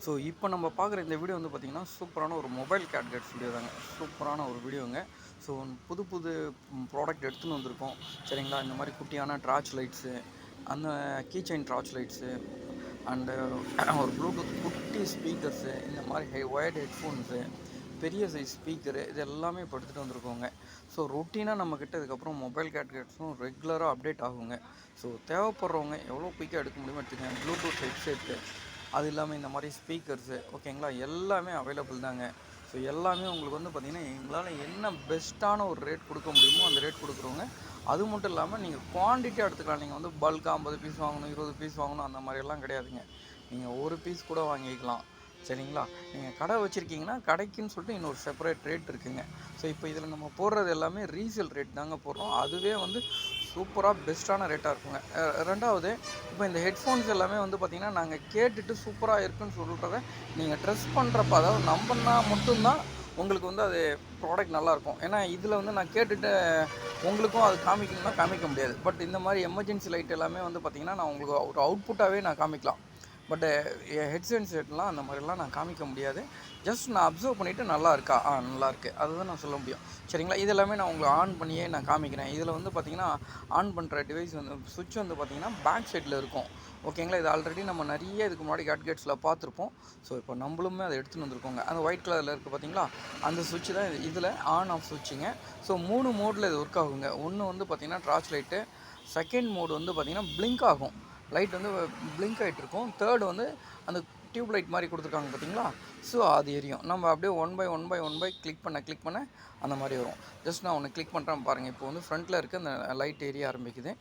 So இப்போ நம்ம பார்க்குற இந்த வீடியோ வந்து பார்த்திங்கன்னா சூப்பரான ஒரு மொபைல் கேட்கெட்ஸ் வீடியோ தாங்க. சூப்பரான ஒரு வீடியோங்க. ஸோ புது புது ப்ராடக்ட் எடுத்துன்னு வந்திருக்கோம். சரிங்களா? இந்த மாதிரி குட்டியான டார்ச் லைட்ஸு, அந்த key chain torch lights, and ஒரு ப்ளூடூத் குட்டி ஸ்பீக்கர்ஸு, இந்த மாதிரி ஒயர்டு ஹெட்ஃபோன்ஸு, பெரிய சைஸ் ஸ்பீக்கரு, இது எல்லாமே இப்போ எடுத்துகிட்டு வந்திருக்கோங்க. ஸோ ரொட்டீனாக நம்மக்கிட்ட இதுக்கப்புறம் மொபைல் கேட்கெட்ஸும் ரெகுலராக அப்டேட் ஆகுங்க. ஸோ தேவைப்படுறவங்க எவ்வளோ குயிக்காக எடுக்க முடியுமோ எடுத்துக்கங்க. ப்ளூடூத் ஹெட்செட்டு, அது இல்லாமல் இந்த மாதிரி ஸ்பீக்கர்ஸு, ஓகேங்களா, எல்லாமே அவைலபிள் தாங்க. ஸோ எல்லாமே உங்களுக்கு வந்து பார்த்திங்கன்னா எங்களால் என்ன பெஸ்ட்டான ஒரு ரேட் கொடுக்க முடியுமோ அந்த ரேட் கொடுக்குறோங்க. அது மட்டும் இல்லாமல் நீங்கள் குவான்டிட்டியாக எடுத்துக்கலாம். நீங்கள் வந்து பல்காக 50 பீஸ் வாங்கணும், 20 பீஸ் வாங்கணும், அந்த மாதிரியெல்லாம் கிடையாதுங்க. நீங்கள் ஒரு பீஸ் கூட வாங்கிக்கலாம். சரிங்களா? நீங்கள் கடை வச்சுருக்கீங்கன்னா கடைக்குன்னு சொல்லிட்டு இன்னொரு செப்பரேட் ரேட் இருக்குதுங்க. ஸோ இப்போ இதில் நம்ம போடுறது எல்லாமே ரீசேல் ரேட் தாங்க போடுறோம். அதுவே வந்து சூப்பராக பெஸ்ட்டான ரேட்டாக இருக்குங்க. ரெண்டாவது, இப்போ இந்த ஹெட்ஃபோன்ஸ் எல்லாமே வந்து பார்த்திங்கன்னா நாங்கள் கேட்டுட்டு சூப்பராக இருக்குன்னு சொல்கிறத நீங்கள் ட்ரெஸ் பண்ணுறப்ப, அதாவது நம்பினா மட்டும்தான் உங்களுக்கு வந்து அது ப்ராடக்ட் நல்லாயிருக்கும். ஏன்னா இதில் வந்து நான் கேட்டுட்டு உங்களுக்கும் அது காமிக்கணும்னா காமிக்க முடியாது. பட் இந்த மாதிரி எமர்ஜென்சி லைட் எல்லாமே வந்து பார்த்திங்கன்னா நான் உங்களுக்கு ஒரு அவுட்புட்டாகவே நான் காமிக்கலாம். பட்டு ஹெட்செட்லாம் அந்த மாதிரிலாம் நான் காமிக்க முடியாது. ஜஸ்ட் நான் அப்சர்வ் பண்ணிவிட்டு நல்லா இருக்கா, நல்லாயிருக்கு, அதுதான் நான் சொல்ல முடியும். சரிங்களா? இது எல்லாமே நான் உங்களுக்கு ஆன் பண்ணியே நான் காமிக்கிறேன். இதில் வந்து பார்த்திங்கன்னா ஆன் பண்ணுற டிவைஸ் வந்து சுவிட்ச் வந்து பார்த்திங்கன்னா பேக் சைடில் இருக்கும். ஓகேங்களா? இது ஆல்ரெடி நம்ம நிறைய இதுக்கு முன்னாடி கேட்கெட்ஸில் பார்த்துருப்போம். ஸோ இப்போ நம்மளுமே அதை எடுத்துகிட்டு வந்திருக்கோங்க. அந்த ஒயிட் கலரில் இருக்குது பார்த்திங்களா, அந்த சுவிட்ச் தான் இதில் ஆன் ஆஃப் சுவிட்சுங்க. ஸோ 3 மோடில் இது ஒர்க் ஆகுங்க. ஒன்று வந்து பார்த்திங்கன்னா டார்ச் லைட்டு, செகண்ட் மோடு வந்து பார்த்திங்கன்னா பிளிங்க் ஆகும், லைட் வந்து பிளிங்க் ஆகிட்டு இருக்கும். தேர்டு வந்து அந்த டியூப் லைட் மாதிரி கொடுத்துருக்காங்க பார்த்தீங்களா, ஸோ அது எரியும். நம்ம அப்படியே ஒன் பை கிளிக் பண்ண அந்த மாதிரி வரும். ஜஸ்ட் நான் ஒன்று கிளிக் பண்ணுறேன் பாருங்கள். இப்போ வந்து ஃப்ரண்ட்டில் இருக்க அந்த லைட் எரிய ஆரம்பிக்குது.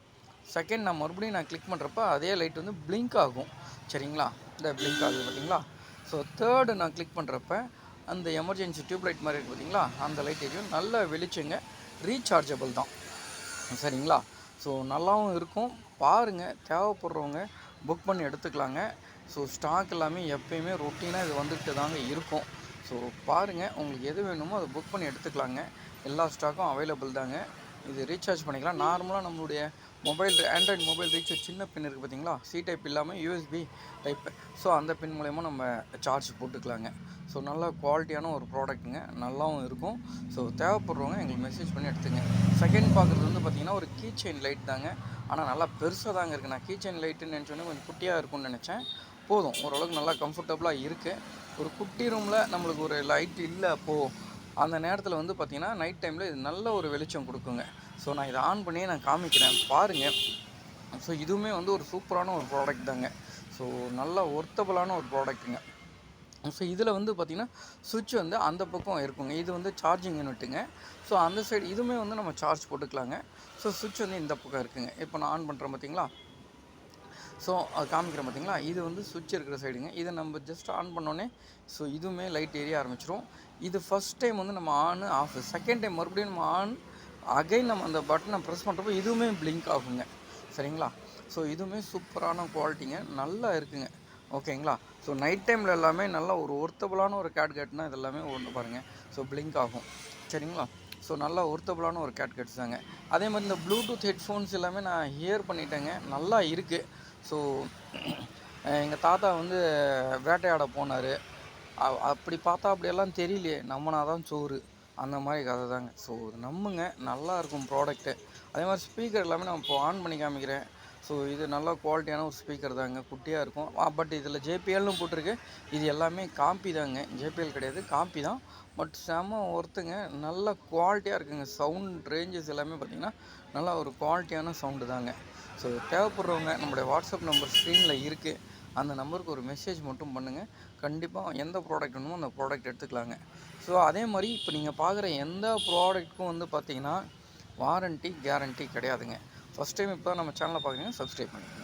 செகண்ட் நான் மறுபடியும் நான் கிளிக் பண்ணுறப்ப அதே லைட் வந்து பிளிங்க் ஆகும். சரிங்களா? இந்த பிளிங்க் ஆகுது பார்த்தீங்களா. ஸோ தேர்டு நான் கிளிக் பண்ணுறப்ப அந்த எமர்ஜென்சி டியூப் லைட் மாதிரி இருக்குது பார்த்தீங்களா, அந்த லைட் எரியும். நல்ல வெளிச்சங்க, ரீசார்ஜபிள் தான். சரிங்களா? ஸோ நல்லாவும் இருக்கும். பாருங்கள், தேவைப்படுறவங்க புக் பண்ணி எடுத்துக்கலாங்க. ஸோ ஸ்டாக் எல்லாமே எப்போயுமே ரொட்டீனாக இது வந்துட்டு தாங்க இருக்கும். ஸோ பாருங்கள், உங்களுக்கு எது வேணுமோ அதை புக் பண்ணி எடுத்துக்கலாங்க. எல்லா ஸ்டாக்கும் அவைலபிள் தாங்க. இது ரீசார்ஜ் பண்ணிக்கலாம். நார்மலாக நம்மளுடைய ஆண்ட்ராய்டு மொபைல் ரீசார்ஜ் சின்ன பின் இருக்குது பார்த்தீங்களா, சி டைப் இல்லாமல் யூஎஸ்பி டைப்பு. ஸோ அந்த பின் மூலயமா நம்ம சார்ஜ் போட்டுக்கலாங்க. ஸோ நல்ல குவாலிட்டியான ஒரு ப்ராடக்ட்டுங்க, நல்லாவும் இருக்கும். ஸோ தேவைப்படுறவங்க எங்களுக்கு மெசேஜ் பண்ணி எடுத்துங்க. செகண்ட் பார்க்குறது வந்து பார்த்திங்கன்னா ஒரு கீ செயின் லைட் தாங்க. ஆனால் நல்லா பெருசாக தாங்க இருக்குது. நான் கீ செயின் லைட்டுன்னு நினச்சோன்னே கொஞ்சம் குட்டியாக இருக்கும்னு நினச்சேன். போதும், ஓரளவுக்கு நல்லா கம்ஃபர்டபுளாக இருக்குது. ஒரு குட்டி ரூமில் நம்மளுக்கு ஒரு லைட் இல்லை அப்போது அந்த நேரத்தில் வந்து பார்த்திங்கன்னா நைட் டைமில் இது நல்ல ஒரு வெளிச்சம் கொடுக்குங்க. ஸோ நான் இதை ஆன் பண்ணியே நான் காமிக்கிறேன் பாருங்கள். ஸோ இதுவுமே வந்து ஒரு சூப்பரான ஒரு ப்ராடக்ட் தாங்க. ஸோ நல்ல ஒர்த்தபுளான ஒரு ப்ராடக்ட்டுங்க. ஸோ இதில் வந்து பார்த்திங்கன்னா சுவிட்ச் வந்து அந்த பக்கம் இருக்குங்க. இது வந்து சார்ஜிங் யூனிட்டுங்க. ஸோ அந்த சைடு இதுவுமே வந்து நம்ம சார்ஜ் போட்டுக்கலாங்க. ஸோ சுவிட்ச் வந்து இந்த பக்கம் இருக்குங்க. இப்போ நான் ஆன் பண்ணுறேன் பார்த்தீங்களா, ஸோ அது காமிக்கிறேன் பார்த்தீங்களா, இது வந்து சுவிட்ச் இருக்கிற சைடுங்க. இதை நம்ம ஜஸ்ட் ஆன் பண்ணோன்னே ஸோ இதுவுமே லைட் எரிய ஆரம்பிச்சிடும். இது ஃபஸ்ட் டைம் வந்து நம்ம ஆன் ஆஃப், செகண்ட் டைம் மறுபடியும் நம்ம ஆன் அகைன் நம்ம அந்த பட்டனை ப்ரெஸ் பண்ணுறப்போ இதுவுமே பிளிங்க் ஆகுங்க. சரிங்களா? ஸோ இதுவுமே சூப்பரான குவாலிட்டிங்க, நல்லா இருக்குங்க. ஓகேங்களா? ஸோ நைட் டைமில் எல்லாமே நல்லா ஒரு ஒர்த்தபுளான ஒரு கேட்கெட்னால் இது எல்லாமே ஒன்று பாருங்கள். ஸோ பிளிங்க் ஆகும். சரிங்களா? ஸோ நல்லா ஒர்த்தபுளான ஒரு கேட்கெட்ஸ் தாங்க. அதே மாதிரி இந்த ப்ளூடூத் ஹெட்ஃபோன்ஸ் எல்லாமே நான் ஹியர் பண்ணிட்டேங்க, நல்லா இருக்குது. ஸோ எங்கள் தாத்தா வந்து வேட்டையாட போனார். அப்படி பார்த்தா அப்படியெல்லாம் தெரியலையே, நம்மனா தான் சோறு, அந்த மாதிரி கதை தாங்க. ஸோ நம்புங்க, நல்லாயிருக்கும் ப்ராடக்ட்டு. அதே மாதிரி ஸ்பீக்கர் எல்லாமே நான் இப்போ ஆன் பண்ணி காமிக்கிறேன். ஸோ இது நல்ல குவாலிட்டியான ஒரு ஸ்பீக்கர் தாங்க, குட்டியாக இருக்கும். பட் இதில் ஜேபிஎல்னு போட்டிருக்கு. இது எல்லாமே காப்பி தாங்க, ஜேபிஎல் கிடையாது, காப்பி தான். பட் செம ஒர்த்துங்க, நல்ல குவாலிட்டியாக இருக்குங்க. சவுண்ட் ரேஞ்சஸ் எல்லாமே பார்த்திங்கன்னா நல்லா ஒரு குவாலிட்டியான சவுண்டு தாங்க. ஸோ தேவைப்படுறவங்க நம்மளுடைய வாட்ஸ்அப் நம்பர் ஸ்க்ரீனில் இருக்குது, அந்த நம்பருக்கு ஒரு மெசேஜ் மட்டும் பண்ணுங்கள். கண்டிப்பாக எந்த ப்ராடக்ட் வேணுமோ அந்த ப்ராடக்ட் எடுத்துக்கலாங்க. ஸோ அதே மாதிரி இப்போ நீங்கள் பார்க்குற எந்த ப்ராடக்ட்டுக்கும் வந்து பார்த்திங்கன்னா வாரண்ட்டி கேரண்ட்டி கிடையாதுங்க. ஃபஸ்ட் டைம் இப்போ நம்ம சேனலை பார்க்குறீங்கன்னா சப்ஸ்கிரைப் பண்ணுங்கள்.